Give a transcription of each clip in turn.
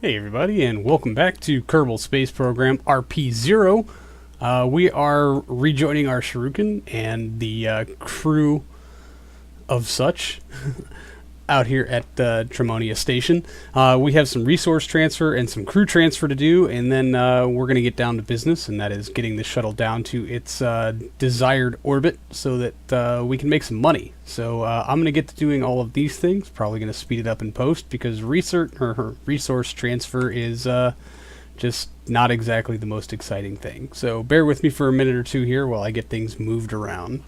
Hey everybody, and welcome back to Kerbal Space Program RP-0. We are rejoining our Shuriken and the crew of such out here at Tremonia Station. We have some resource transfer and some crew transfer to do, and then we're going to get down to business, and that is getting the shuttle down to its desired orbit so that we can make some money. So I'm going to get to doing all of these things, probably going to speed it up in post, because resource transfer is just not exactly the most exciting thing. So bear with me for a minute or two here while I get things moved around.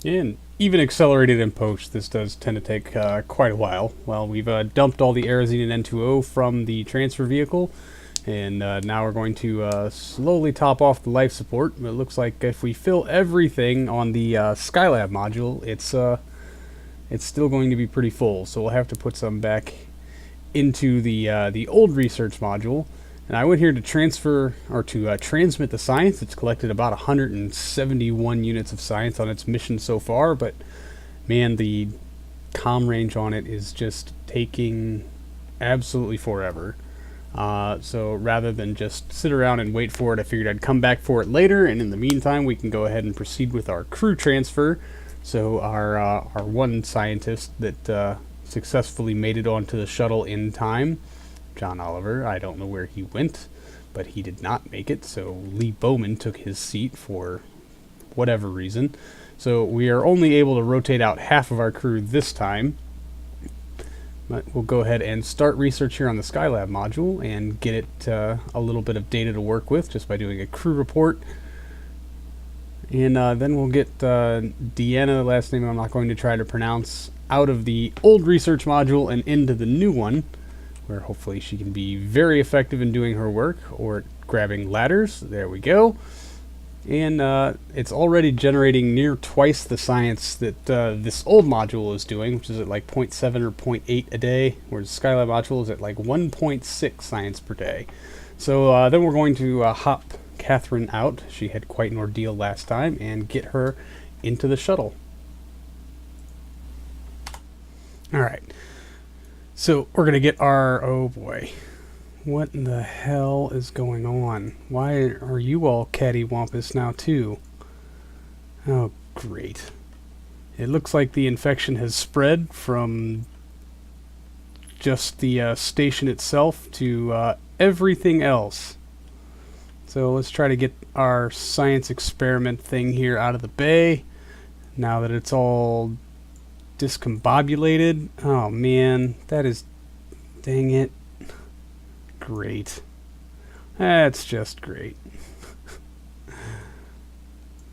And even accelerated in post, this does tend to take quite a while. Well, we've dumped all the Aerozine and N2O from the transfer vehicle, and now we're going to slowly top off the life support. It looks like if we fill everything on the Skylab module, it's still going to be pretty full. So we'll have to put some back into the old research module. And I went here to transfer, or to transmit the science. It's collected about 171 units of science on its mission so far, but man, the comm range on it is just taking absolutely forever. So rather than just sit around and wait for it, I figured I'd come back for it later, and in the meantime we can go ahead and proceed with our crew transfer. So our one scientist that successfully made it onto the shuttle in time, John Oliver, I don't know where he went, but he did not make it, so Lee Bowman took his seat for whatever reason. So we are only able to rotate out half of our crew this time. But we'll go ahead and start research here on the Skylab module and get it a little bit of data to work with just by doing a crew report. And then we'll get Deanna, last name I'm not going to try to pronounce, out of the old research module and into the new one, where hopefully she can be very effective in doing her work, or grabbing ladders. There we go. And it's already generating near twice the science that this old module is doing, which is at like 0.7 or 0.8 a day, whereas the Skylab module is at like 1.6 science per day. So then we're going to hop Catherine out. She had quite an ordeal last time, and get her into the shuttle. Alright. So we're going to get our, oh boy, what in the hell is going on? Why are you all cattywampus now too? Oh great. It looks like the infection has spread from just the station itself to everything else. So let's try to get our science experiment thing here out of the bay, now that it's all discombobulated. Oh man, that is, dang it, great. That's just great.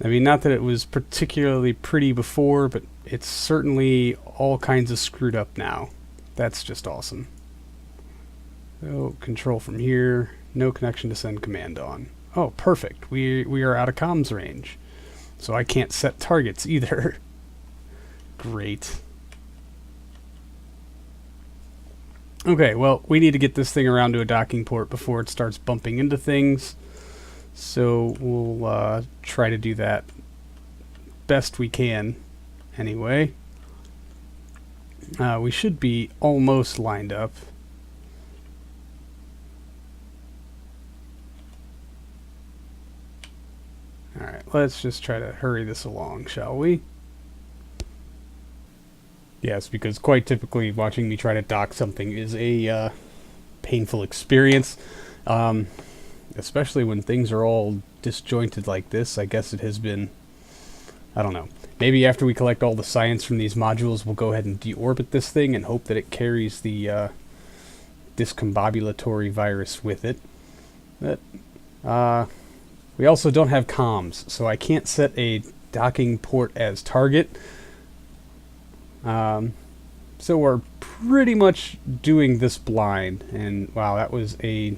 I mean, not that it was particularly pretty before, but it's certainly all kinds of screwed up now. That's just awesome. So control from here, no connection to send command on. Oh perfect, we are out of comms range, so I can't set targets either. Great. Okay, well, we need to get this thing around to a docking port before it starts bumping into things. So we'll try to do that best we can anyway. We should be almost lined up. Alright, let's just try to hurry this along, shall we? Yes, because quite typically watching me try to dock something is a painful experience. Especially when things are all disjointed like this. I guess it has been, I don't know. Maybe after we collect all the science from these modules, we'll go ahead and deorbit this thing and hope that it carries the discombobulatory virus with it. But, we also don't have comms, so I can't set a docking port as target. So we're pretty much doing this blind, and wow, that was a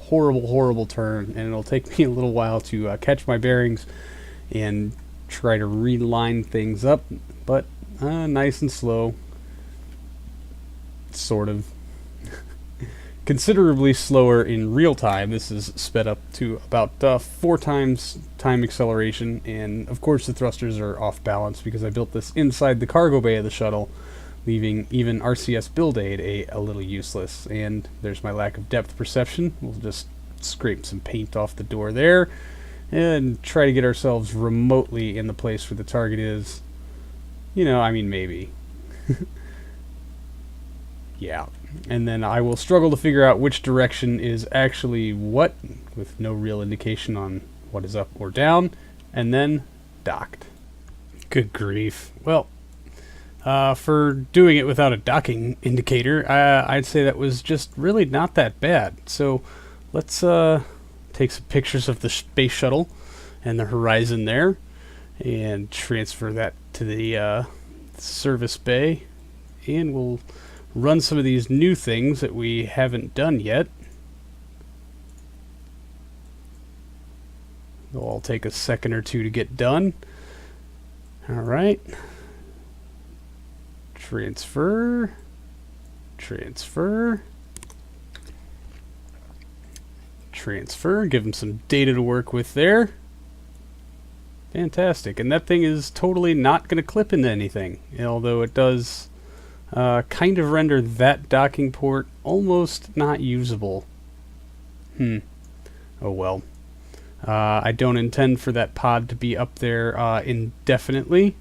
horrible turn, and it'll take me a little while to catch my bearings and try to reline things up, but nice and slow, sort of. Considerably slower in real time. This is sped up to about 4 times time acceleration, and of course the thrusters are off balance because I built this inside the cargo bay of the shuttle, leaving even RCS build aid a little useless. And there's my lack of depth perception. We'll just scrape some paint off the door there and try to get ourselves remotely in the place where the target is. You know, I mean, maybe. Yeah. And then I will struggle to figure out which direction is actually what, with no real indication on what is up or down, and then docked. Good grief. Well, for doing it without a docking indicator, I'd say that was just really not that bad. So let's take some pictures of the space shuttle and the horizon there and transfer that to the service bay, and we'll run some of these new things that we haven't done yet. They'll all take a second or two to get done. Alright. Transfer. Transfer. Transfer. Give them some data to work with there. Fantastic. And that thing is totally not going to clip into anything, although it does kind of render that docking port almost not usable. Oh well. I don't intend for that pod to be up there indefinitely.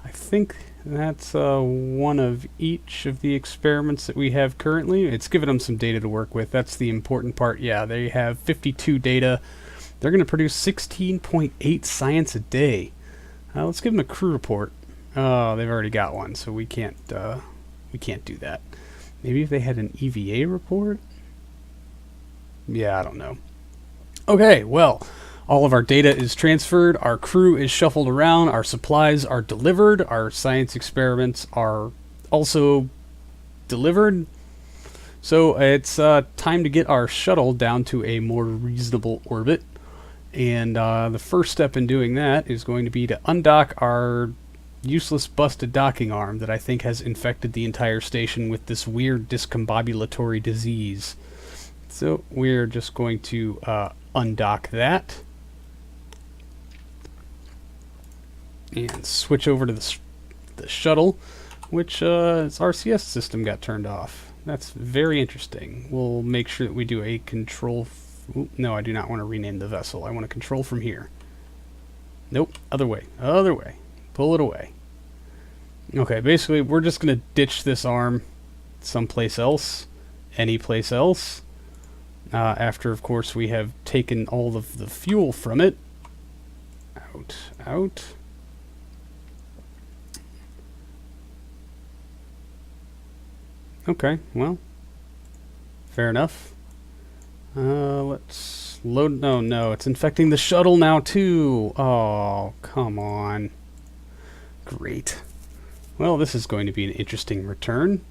I think that's one of each of the experiments that we have currently. It's given them some data to work with. That's the important part. Yeah, they have 52 data. They're going to produce 16.8 science a day. Let's give them a crew report. Oh, they've already got one, so we can't do that. Maybe if they had an EVA report? Yeah, I don't know. Okay, well, all of our data is transferred, our crew is shuffled around, our supplies are delivered, our science experiments are also delivered. So it's time to get our shuttle down to a more reasonable orbit. And the first step in doing that is going to be to undock our useless busted docking arm that I think has infected the entire station with this weird discombobulatory disease. So we're just going to undock that and switch over to the shuttle, which its RCS system got turned off. That's very interesting. We'll make sure that we do a control. No, I do not want to rename the vessel. I want to control from here. Nope, other way. Other way. Pull it away. Okay, basically we're just going to ditch this arm someplace else, any place else, after of course we have taken all of the fuel from it. Out, out. Okay, well, fair enough. Let's load. Oh no, it's infecting the shuttle now too. Oh, come on. Great. Well, this is going to be an interesting return.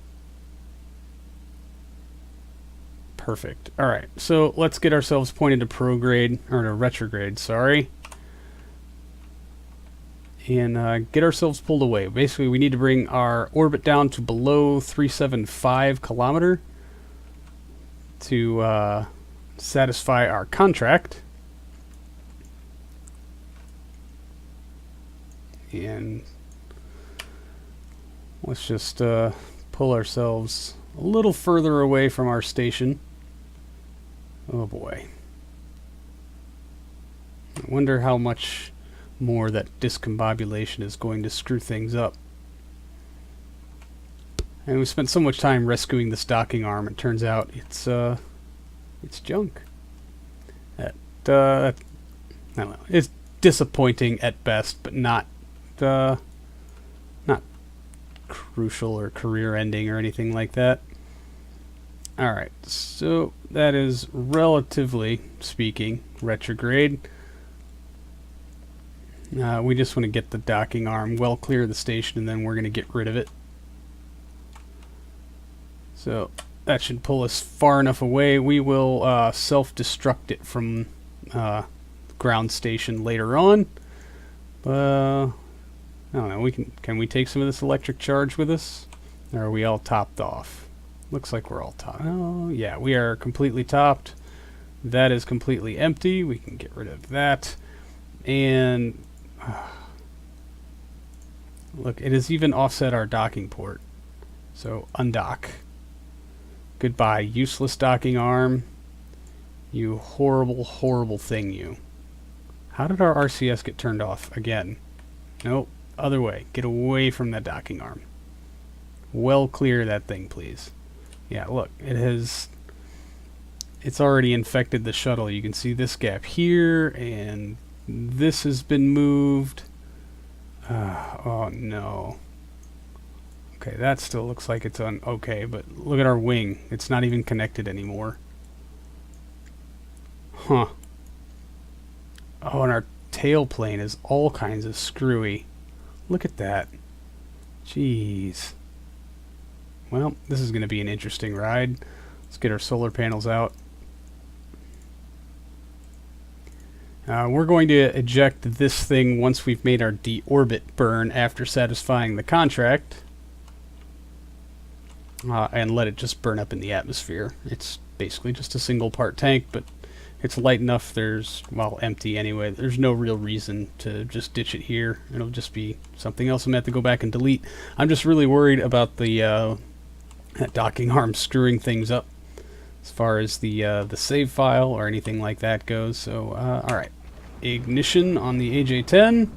Perfect. Alright, so let's get ourselves pointed to prograde, or to retrograde, sorry. And get ourselves pulled away. Basically, we need to bring our orbit down to below 375 kilometer to satisfy our contract. And let's just pull ourselves a little further away from our station. Oh boy. I wonder how much more that discombobulation is going to screw things up. And we spent so much time rescuing this docking arm, it turns out it's junk. I don't know. It's disappointing at best, but not crucial or career-ending or anything like that. Alright, so that is relatively speaking retrograde. We just want to get the docking arm well clear of the station, and then we're going to get rid of it. So that should pull us far enough away. We will self-destruct it from ground station later on. I don't know. Can we take some of this electric charge with us? Or are we all topped off? Looks like we're all topped. Oh yeah, we are completely topped. That is completely empty. We can get rid of that. And look, it has even offset our docking port. So undock. Goodbye, useless docking arm. You horrible, horrible thing, you. How did our RCS get turned off again? Nope, other way. Get away from that docking arm. Well clear that thing, please. Yeah, look, it's already infected the shuttle. You can see this gap here, and this has been moved. Oh no. Okay, that still looks like it's okay, but look at our wing. It's not even connected anymore. Huh. Oh, and our tail plane is all kinds of screwy. Look at that. Jeez. Well, this is going to be an interesting ride. Let's get our solar panels out. We're going to eject this thing once we've made our deorbit burn after satisfying the contract. And let it just burn up in the atmosphere. It's basically just a single part tank, but it's light enough. Well, empty anyway. There's no real reason to just ditch it here. It'll just be something else I'm going to have to go back and delete. I'm just really worried about that docking arm screwing things up as far as the save file or anything like that goes. So, alright. Ignition on the AJ-10.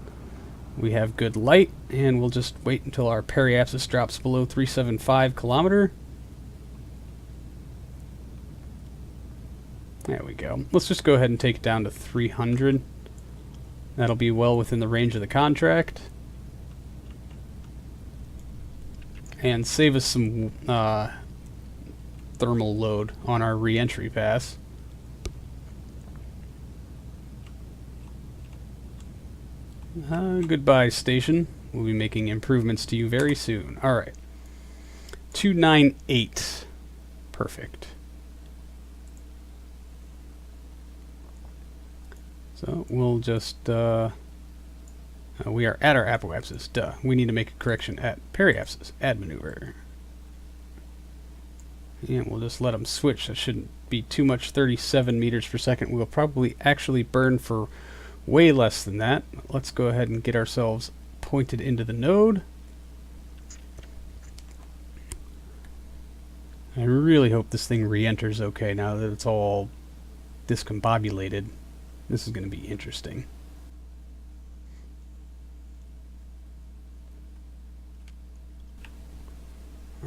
We have good light, and we'll just wait until our periapsis drops below 375 kilometer. There we go. Let's just go ahead and take it down to 300. That'll be well within the range of the contract. And save us some thermal load on our reentry pass. Goodbye, station. We'll be making improvements to you very soon. Alright. 298. Perfect. So we'll just, we are at our apoapsis. Duh. We need to make a correction at periapsis. Add maneuver. And we'll just let them switch. That shouldn't be too much. 37 meters per second. We'll probably actually burn for way less than that. Let's go ahead and get ourselves pointed into the node. I really hope this thing re-enters okay now that it's all discombobulated. This is going to be interesting.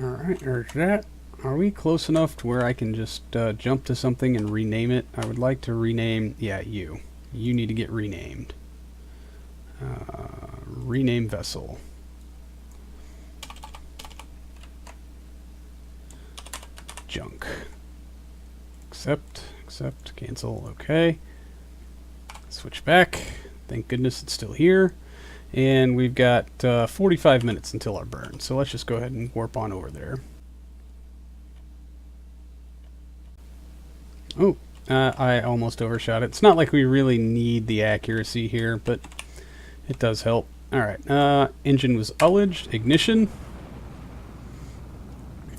Alright, there's that. Are we close enough to where I can just jump to something and rename it? I would like to rename, yeah, you. You need to get renamed. Rename vessel. Junk. Accept, cancel, okay. Switch back. Thank goodness it's still here. And we've got 45 minutes until our burn. So let's just go ahead and warp on over there. Oh, I almost overshot it. It's not like we really need the accuracy here, but it does help. Alright, engine was ullaged, ignition.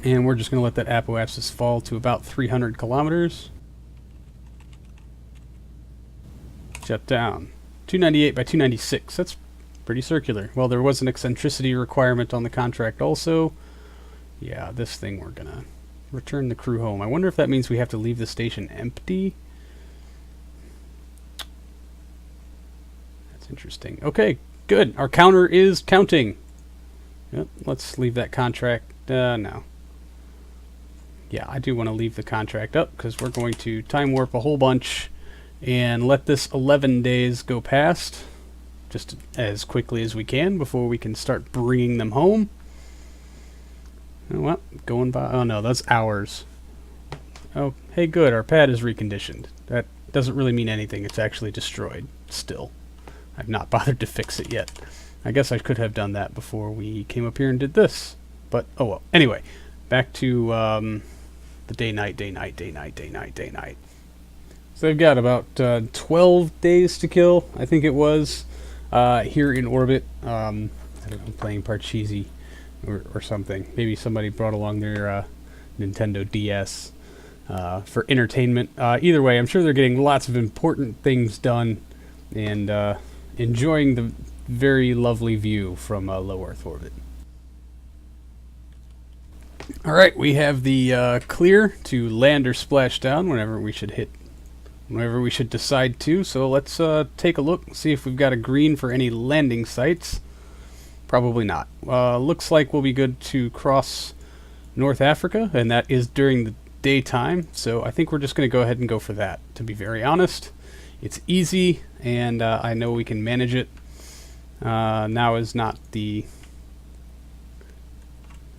And we're just going to let that apoapsis fall to about 300 kilometers. Shut down. 298 by 296. That's pretty circular. Well, there was an eccentricity requirement on the contract also. Yeah, this thing we're going to return the crew home. I wonder if that means we have to leave the station empty. That's interesting. Okay, good. Our counter is counting. Yep, let's leave that contract. No. Yeah, I do want to leave the contract up because we're going to time warp a whole bunch and let this 11 days go past just as quickly as we can before we can start bringing them home. Oh, well, going by. Oh no, that's hours. Oh, hey, good. Our pad is reconditioned. That doesn't really mean anything. It's actually destroyed still. I've not bothered to fix it yet. I guess I could have done that before we came up here and did this. But, oh well. Anyway, back to the day-night. So they've got about 12 days to kill, I think it was, here in orbit. I don't know, playing Parcheesi or something. Maybe somebody brought along their Nintendo DS for entertainment. Either way, I'm sure they're getting lots of important things done and enjoying the very lovely view from low Earth orbit. Alright, we have the clear to land or splash down whenever we should decide to. So let's take a look and see if we've got a green for any landing sites. Probably not. Looks like we'll be good to cross North Africa, and that is during the daytime. So I think we're just going to go ahead and go for that, to be very honest. It's easy, and I know we can manage it. Now is not the...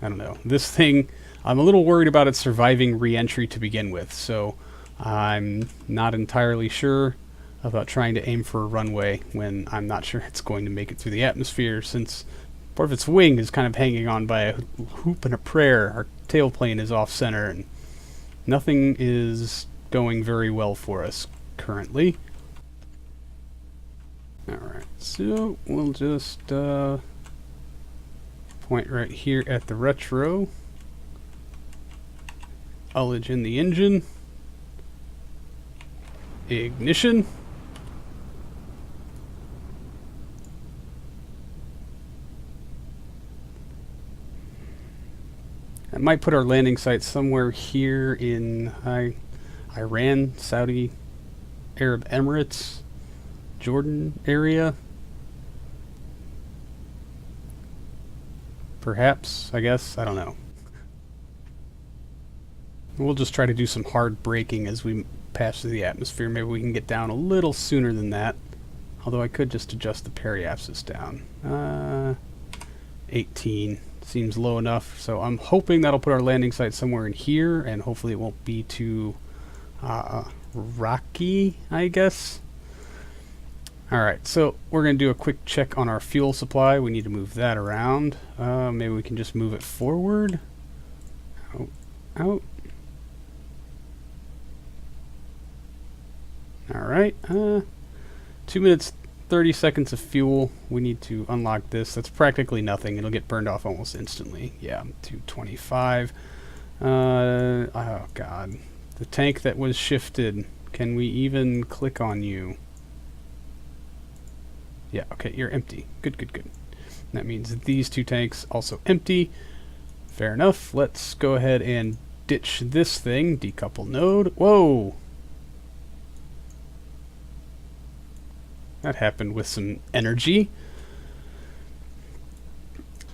I don't know. This thing, I'm a little worried about it surviving re-entry to begin with, so I'm not entirely sure about trying to aim for a runway when I'm not sure it's going to make it through the atmosphere, since part of its wing is kind of hanging on by a hoop and a prayer. Our tailplane is off-center, and nothing is going very well for us currently. Alright, so we'll just point right here at the retro. Ullage in the engine. Ignition. I might put our landing site somewhere here in Iran, Saudi, Arab Emirates, Jordan area. Perhaps, I guess, I don't know. We'll just try to do some hard braking as we pass through the atmosphere. Maybe we can get down a little sooner than that. Although I could just adjust the periapsis down. 18 seems low enough. So I'm hoping that'll put our landing site somewhere in here, and hopefully it won't be too rocky, I guess. Alright, so we're going to do a quick check on our fuel supply. We need to move that around. Maybe we can just move it forward. Out. Alright, 2 minutes 30 seconds of fuel. We need to unlock this. That's practically nothing. It'll get burned off almost instantly. Yeah, 225. Oh god. The tank that was shifted. Can we even click on you? Yeah, okay, you're empty. Good, good, good. That means that these two tanks also empty. Fair enough. Let's go ahead and ditch this thing. Decouple node. Whoa! That happened with some energy.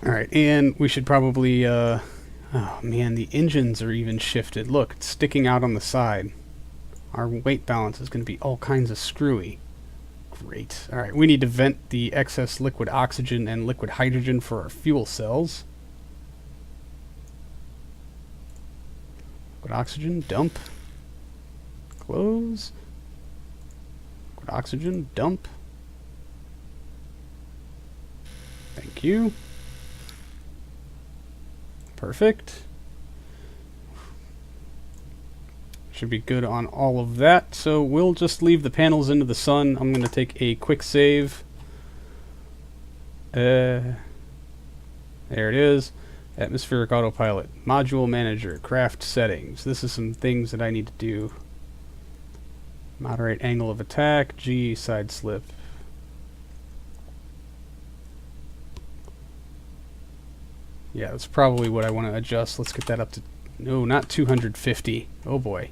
Alright, and we should probably, oh man, the engines are even shifted. Look, it's sticking out on the side. Our weight balance is going to be all kinds of screwy. Great. Alright, we need to vent the excess liquid oxygen and liquid hydrogen for our fuel cells. Liquid oxygen, dump. Close. Liquid oxygen, dump. Thank you. Perfect. Should be good on all of that. So we'll just leave the panels into the sun. I'm going to take a quick save. There it is. Atmospheric autopilot. Module manager. Craft settings. This is some things that I need to do. Moderate angle of attack. G. Side slip. Yeah, that's probably what I want to adjust. Let's get that up to... No, not 250. Oh boy.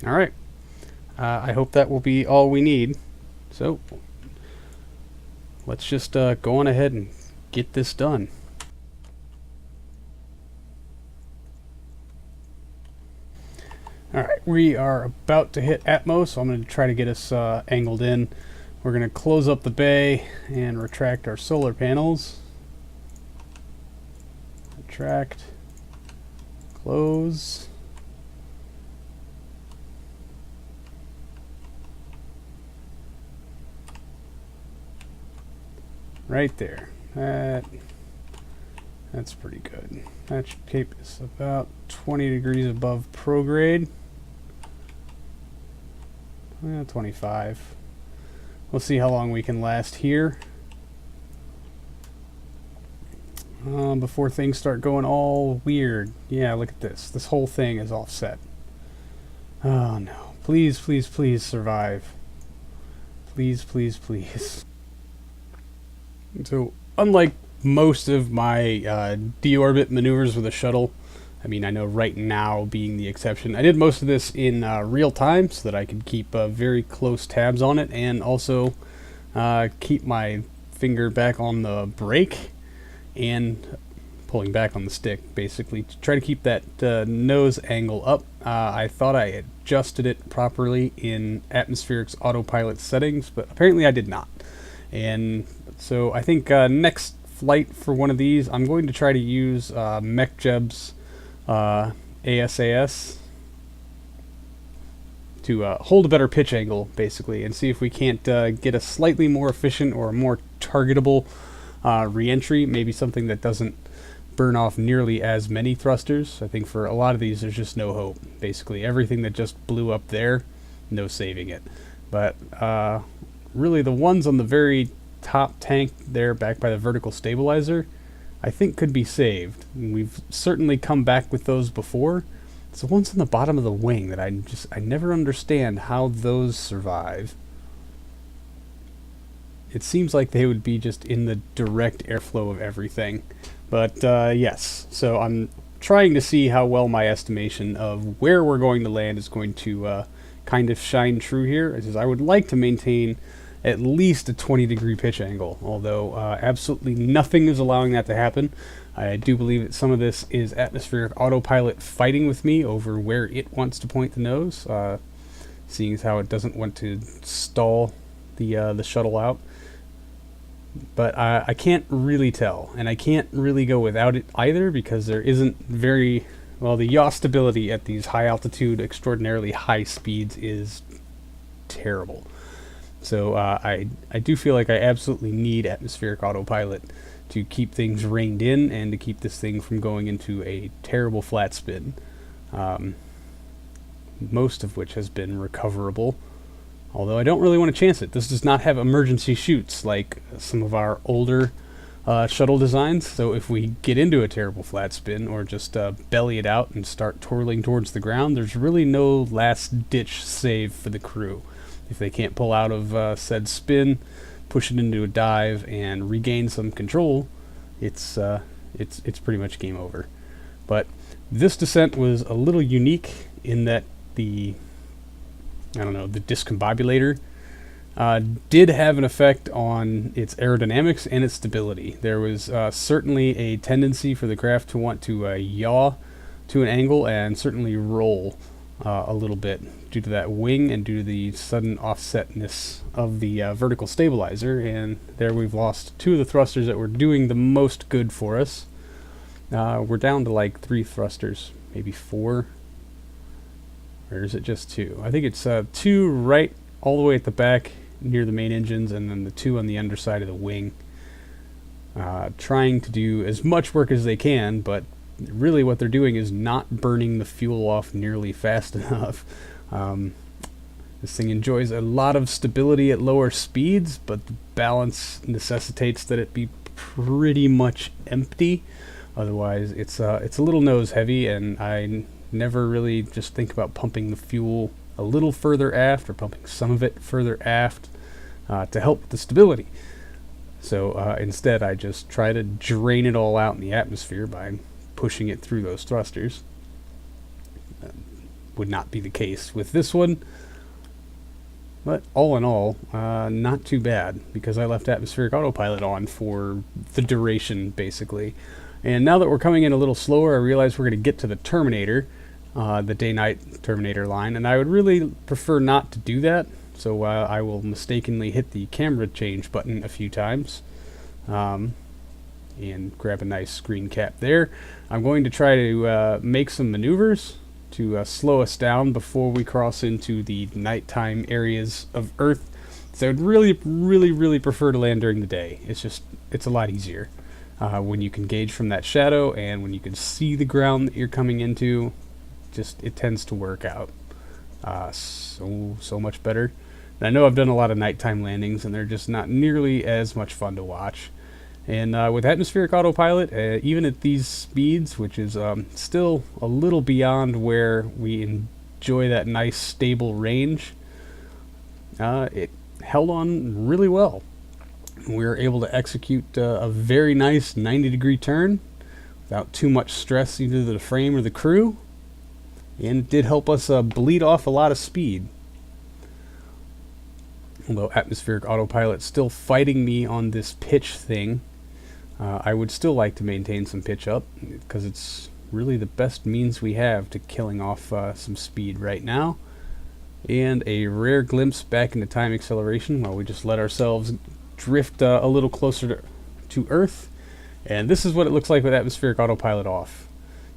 Alright. I hope that will be all we need. So, let's just go on ahead and get this done. Alright, we are about to hit Atmos, so I'm going to try to get us angled in. We're going to close up the bay and retract our solar panels. Retract. Close. Right there. That's pretty good. That should keep us about 20 degrees above prograde. 25. We'll see how long we can last here before things start going all weird. Yeah, look at this. This whole thing is offset. Oh no. Please, please, please survive. Please, please, please. So, unlike most of my deorbit maneuvers with a shuttle, I mean, I know right now being the exception, I did most of this in real time so that I could keep very close tabs on it, and also keep my finger back on the brake and pulling back on the stick, basically, to try to keep that nose angle up. I thought I adjusted it properly in Atmospheric's autopilot settings, but apparently I did not. And so I think next flight for one of these, I'm going to try to use MechJeb's ASAS to hold a better pitch angle, basically, and see if we can't get a slightly more efficient or more targetable reentry, maybe something that doesn't burn off nearly as many thrusters. I think for a lot of these there's just no hope. Basically everything that just blew up there, no saving it. But really the ones on the very top tank there back by the vertical stabilizer, I think could be saved. And we've certainly come back with those before. It's the ones on the bottom of the wing that I never understand how those survive. It seems like they would be just in the direct airflow of everything. But yes, so I'm trying to see how well my estimation of where we're going to land is going to kind of shine true here. As I would like to maintain at least a 20-degree pitch angle, although absolutely nothing is allowing that to happen. I do believe that some of this is atmospheric autopilot fighting with me over where it wants to point the nose, seeing as how it doesn't want to stall the shuttle out. But I can't really tell, and I can't really go without it either, because there isn't very well, the yaw stability at these high altitude, extraordinarily high speeds is terrible. So I do feel like I absolutely need atmospheric autopilot to keep things reined in and to keep this thing from going into a terrible flat spin, most of which has been recoverable. Although I don't really want to chance it. This does not have emergency chutes like some of our older shuttle designs. So if we get into a terrible flat spin or just belly it out and start twirling towards the ground, there's really no last-ditch save for the crew. If they can't pull out of said spin, push it into a dive, and regain some control, it's pretty much game over. But this descent was a little unique in that the discombobulator did have an effect on its aerodynamics and its stability. There was certainly a tendency for the craft to want to yaw to an angle and certainly roll a little bit due to that wing and due to the sudden offsetness of the vertical stabilizer. And there we've lost two of the thrusters that were doing the most good for us. We're down to like 3 thrusters, maybe 4. Or is it just 2? I think it's 2 right all the way at the back near the main engines, and then the 2 on the underside of the wing. Trying to do as much work as they can, but really what they're doing is not burning the fuel off nearly fast enough. This thing enjoys a lot of stability at lower speeds, but the balance necessitates that it be pretty much empty. Otherwise, it's a little nose heavy, and I never really just think about pumping the fuel a little further aft or pumping some of it further aft to help with the stability. So instead, I just try to drain it all out in the atmosphere by pushing it through those thrusters. Would not be the case with this one. But all in all, not too bad, because I left atmospheric autopilot on for the duration, basically. And now that we're coming in a little slower, I realize we're going to get to the Terminator, the day-night Terminator line, and I would really prefer not to do that, so I will mistakenly hit the camera change button a few times, and grab a nice screen cap there. I'm going to try to make some maneuvers to slow us down before we cross into the nighttime areas of Earth. So I would really prefer to land during the day. It's a lot easier when you can gauge from that shadow, and when you can see the ground that you're coming into. It tends to work out so much better. And I know I've done a lot of nighttime landings, and they're just not nearly as much fun to watch. And with atmospheric autopilot, even at these speeds, which is still a little beyond where we enjoy that nice stable range. It held on really well. We were able to execute a very nice 90-degree turn without too much stress either to the frame or the crew, and it did help us bleed off a lot of speed. Although atmospheric autopilot's still fighting me on this pitch thing, I would still like to maintain some pitch up because it's really the best means we have to killing off some speed right now. And a rare glimpse back into time acceleration while we just let ourselves drift a little closer to Earth. And this is what it looks like with atmospheric autopilot off.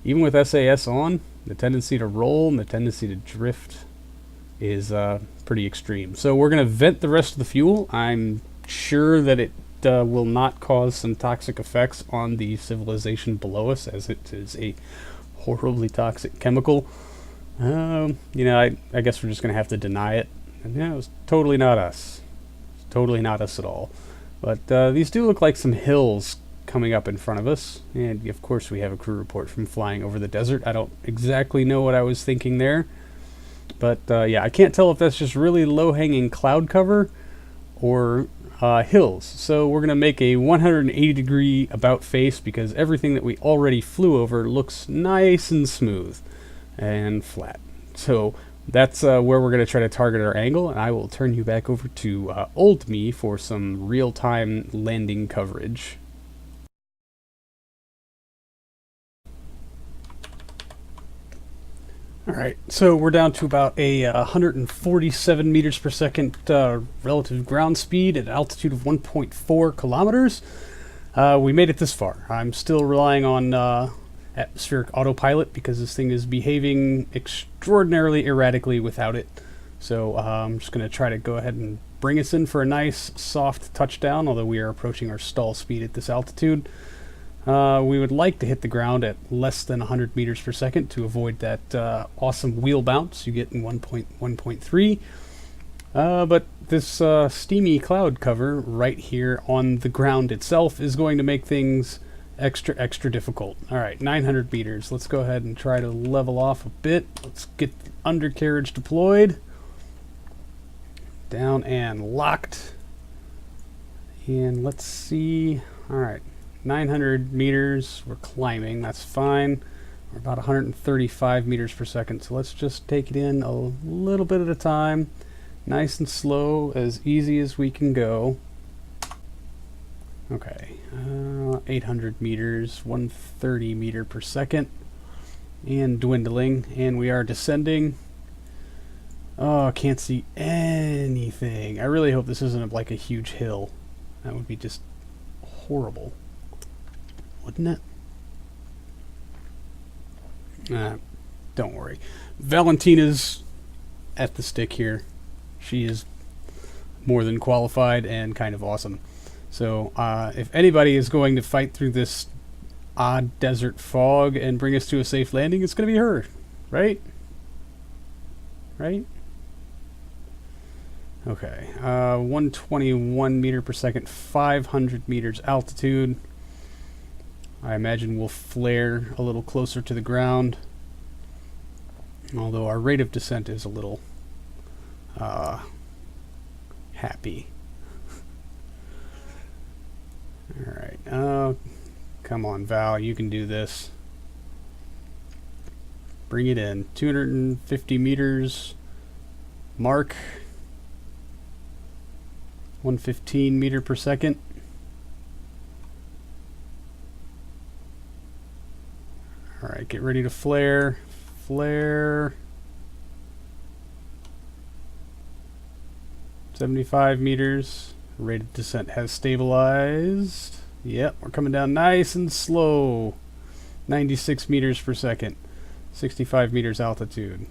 Even with SAS on, the tendency to roll and the tendency to drift is pretty extreme. So we're going to vent the rest of the fuel. I'm sure that it will not cause some toxic effects on the civilization below us, as it is a horribly toxic chemical. You know, I guess we're just going to have to deny it. And yeah, it was totally not us. Totally not us at all. But these do look like some hills coming up in front of us. And of course we have a crew report from flying over the desert. I don't exactly know what I was thinking there. But yeah, I can't tell if that's just really low-hanging cloud cover or hills. So we're going to make a 180-degree about face because everything that we already flew over looks nice and smooth and flat. So that's where we're going to try to target our angle, and I will turn you back over to old me for some real-time landing coverage. Alright, so we're down to about a 147 meters per second relative ground speed at an altitude of 1.4 kilometers. We made it this far. I'm still relying on atmospheric autopilot because this thing is behaving extraordinarily erratically without it. So I'm just going to try to go ahead and bring us in for a nice soft touchdown, although we are approaching our stall speed at this altitude. We would like to hit the ground at less than 100 meters per second to avoid that awesome wheel bounce you get in 1.1.3. But this steamy cloud cover right here on the ground itself is going to make things extra difficult. Alright, 900 meters. Let's go ahead and try to level off a bit. Let's get the undercarriage deployed. Down and locked. And let's see. Alright, 900 meters. We're climbing. That's fine. We're about 135 meters per second. So let's just take it in a little bit at a time. Nice and slow, as easy as we can go. Okay, 800 meters, 130 meter per second, and dwindling, and we are descending. Oh, I can't see anything. I really hope this isn't like a huge hill. That would be just horrible, wouldn't it? Don't worry. Valentina's at the stick here. She is more than qualified and kind of awesome. So if anybody is going to fight through this odd desert fog and bring us to a safe landing, it's going to be her, right? Right? Okay, 121 meter per second, 500 meters altitude. I imagine we'll flare a little closer to the ground, although our rate of descent is a little happy. Alright, come on Val, you can do this. Bring it in. 250 meters mark. 115 meter per second. Alright, get ready to flare. Flare. 75 meters. Rate of descent has stabilized. Yep, we're coming down nice and slow. 96 meters per second. 65 meters altitude.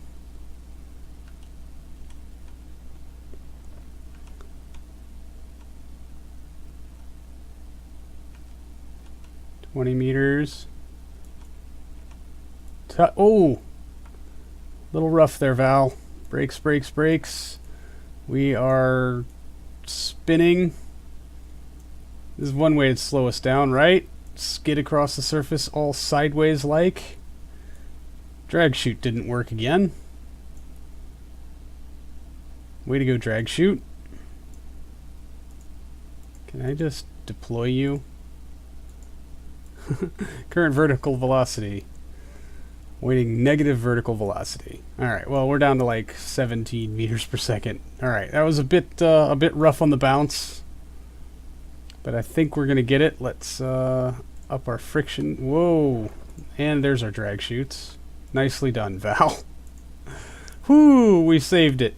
meters. Oh! Little rough there, Val. Brakes, brakes, brakes. We are spinning. This is one way to slow us down, right? Skid across the surface all sideways like. Drag chute didn't work again. Way to go, drag chute. Can I just deploy you? Current vertical velocity. Waiting negative vertical velocity. Alright, well, we're down to like 17 meters per second. Alright, that was a bit rough on the bounce. But I think we're going to get it. Let's up our friction. Whoa. And there's our drag chutes. Nicely done, Val. Whoo, we saved it.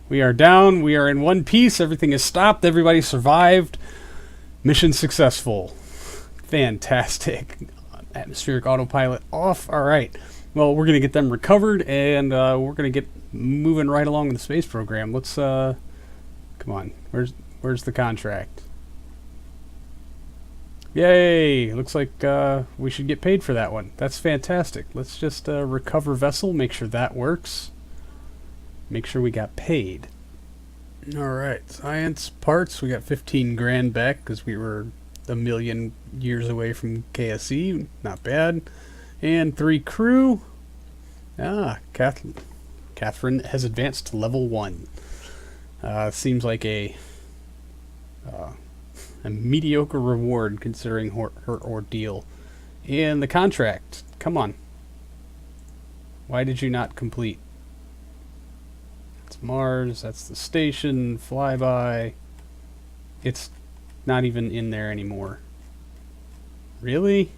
We are down. We are in one piece. Everything is stopped. Everybody survived. Mission successful. Fantastic. Atmospheric autopilot off. All right. Well, we're going to get them recovered, and we're going to get moving right along in the space program. Let's, come on. Where's the contract? Yay! Looks like we should get paid for that one. That's fantastic. Let's just recover vessel, make sure that works. Make sure we got paid. Alright, science parts. We got 15 grand back because we were a million years away from KSE. Not bad. And 3 crew. Catherine has advanced to level 1. Seems like a mediocre reward considering her ordeal. And the contract. Come on. Why did you not complete? It's Mars. That's the station. Flyby. It's not even in there anymore. Really?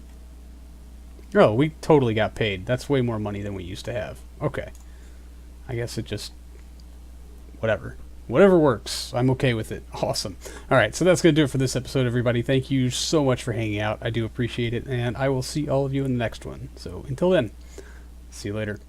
Oh, we totally got paid. That's way more money than we used to have. Okay. I guess it just... whatever. Whatever works. I'm okay with it. Awesome. Alright, so that's going to do it for this episode, everybody. Thank you so much for hanging out. I do appreciate it, and I will see all of you in the next one. So, until then, see you later.